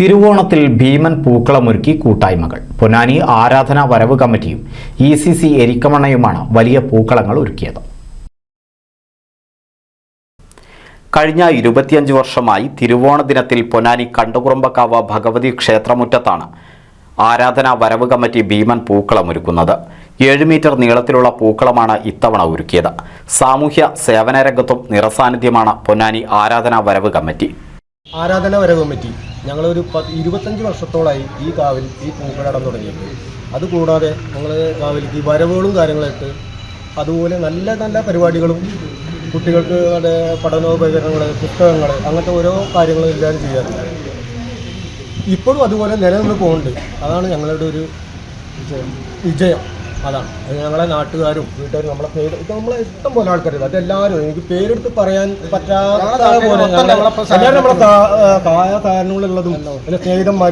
തിരുവോണത്തിൽ ഭീമൻ പൂക്കളമൊരുക്കി കൂട്ടായ്മകൾ. പൊന്നാനി ആരാധനാ വരവ് കമ്മിറ്റിയും ECC എരിക്കമണ്ണയുമാണ് വലിയ പൂക്കളങ്ങൾ ഒരുക്കിയത്. കഴിഞ്ഞ 25 വർഷമായി തിരുവോണ ദിനത്തിൽ പൊന്നാനി കണ്ടുകുറുമ്പക്കാവ് ഭഗവതി ക്ഷേത്രമുറ്റത്താണ് ആരാധനാ വരവ് കമ്മിറ്റി ഭീമൻ പൂക്കളമൊരുക്കുന്നത്. 7 മീറ്റർ നീളത്തിലുള്ള പൂക്കളമാണ് ഇത്തവണ ഒരുക്കിയത്. സാമൂഹ്യ സേവന രംഗത്തും നിറസാന്നിധ്യമാണ് പൊന്നാനി ആരാധനാ വരവ് കമ്മിറ്റി. ആരാധന വരവ് കമ്മിറ്റി ഞങ്ങളൊരു 25 വർഷത്തോളമായി ഈ കാവിൽ ഈ പൂക്കളടം തുടങ്ങിയിട്ട്. അതുകൂടാതെ ഞങ്ങൾ കാവിലേക്ക് ഈ വരവുകളും കാര്യങ്ങളായിട്ട് അതുപോലെ നല്ല നല്ല പരിപാടികളും കുട്ടികൾക്ക് പഠനോപകരണങ്ങൾ, പുസ്തകങ്ങൾ, അങ്ങനത്തെ ഓരോ കാര്യങ്ങളും എല്ലാവരും ചെയ്യാറുണ്ട്. ഇപ്പോഴും അതുപോലെ നിലനിന്ന് പോകുന്നുണ്ട്. അതാണ് ഞങ്ങളുടെ ഒരു വിജയം. അതാണ് അത് ഞങ്ങളെ നാട്ടുകാരും വീട്ടുകാരും നമ്മളെ ഇഷ്ടം പോലെ ആൾക്കാരില്ല. അതെല്ലാവരും എനിക്ക് പേരെടുത്ത് പറയാൻ പറ്റാത്ത പോലെ എല്ലാവരും നമ്മളെ കാരണങ്ങളുള്ളതും പിന്നെ സ്നേഹിതന്മാർ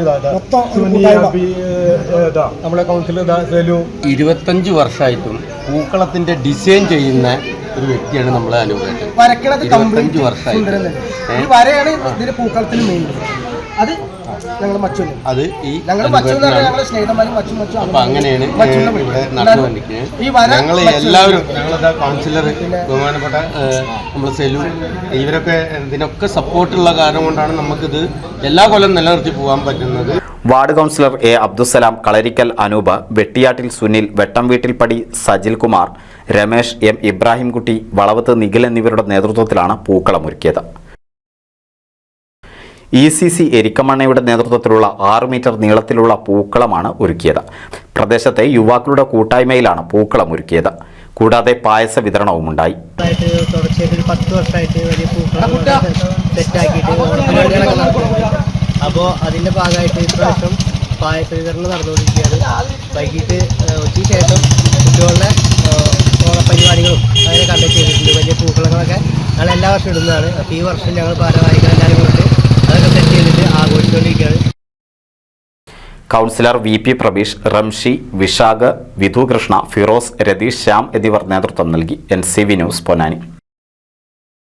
നമ്മളെ കൗൺസിലർ 25 വർഷമായിട്ടും പൂക്കളത്തിന്റെ ഡിസൈൻ ചെയ്യുന്ന ഒരു വ്യക്തിയാണ് നമ്മളെ അനുഭവം. 25 വർഷമായിട്ട് വരെയാണ് ഇതിന്റെ പൂക്കളത്തിന് മെയിൻ. അത് ഞങ്ങൾ മച്ചുന്നു, അത് ഈ അപ്പൊ അങ്ങനെയാണ് ഇവിടെ നടന്നുകൊണ്ടിരിക്കുന്നത്. ഞങ്ങൾ എല്ലാവരും ഞങ്ങളുടെ കൗൺസിലർ ബഹുമാനപ്പെട്ട നമ്മൾ സെലു ഇവരൊക്കെ ഇതിനൊക്കെ സപ്പോർട്ടുള്ള കാരണം കൊണ്ടാണ് നമുക്കിത് എല്ലാ കൊല്ലം നിലനിർത്തി പോകാൻ പറ്റുന്നത്. Ward councillor A. അബ്ദുസലാം, കളരിക്കൽ അനൂപ്, വെട്ടിയാട്ടിൽ സുനിൽ, വെട്ടം വീട്ടിൽപ്പടി സജിൽ കുമാർ, രമേശ്, M. ഇബ്രാഹിംകുട്ടി, വളവത്ത് നിഖിൽ എന്നിവരുടെ നേതൃത്വത്തിലാണ് പൂക്കളമൊരുക്കിയത്. ECC എരിക്കമണ്ണയുടെ നേതൃത്വത്തിലുള്ള 6 മീറ്റർ നീളത്തിലുള്ള പൂക്കളമാണ് ഒരുക്കിയത്. പ്രദേശത്തെ യുവാക്കളുടെ കൂട്ടായ്മയിലാണ് പൂക്കളം ഒരുക്കിയത്. കൂടാതെ പായസ വിതരണവും ഉണ്ടായി. അപ്പോൾ അതിൻ്റെ ഭാഗമായിട്ട് ഇപ്രാവശ്യം പായസ വിതരണം നടന്നുകൊണ്ടിരിക്കുകയാണ്. വൈകിട്ട് ഉച്ചയ്ക്ക് ശേഷം കുട്ടികളുടെ ഓണപരിപാടികളും അങ്ങനെ കണ്ടക്ട് ചെയ്തിട്ടുണ്ട്. വലിയ പൂക്കളങ്ങളൊക്കെ ഞങ്ങൾ എല്ലാ വർഷവും ഇടുന്നതാണ്. അപ്പോൾ ഈ വർഷം ഞങ്ങൾ ഭാരവാഹികൾ എല്ലാവരും കൊണ്ട് അതൊക്കെ സെറ്റ് ചെയ്തിട്ട് ആഘോഷിച്ചുകൊണ്ടിരിക്കുകയാണ്. കൗൺസിലർ VP പ്രബീഷ്, റംഷി, വിശാഖ്, വിധു കൃഷ്ണ, ഫിറോസ്, രതീഷ്, ശ്യാം എന്നിവർ നേതൃത്വം നൽകി. NCV news, Ponnani.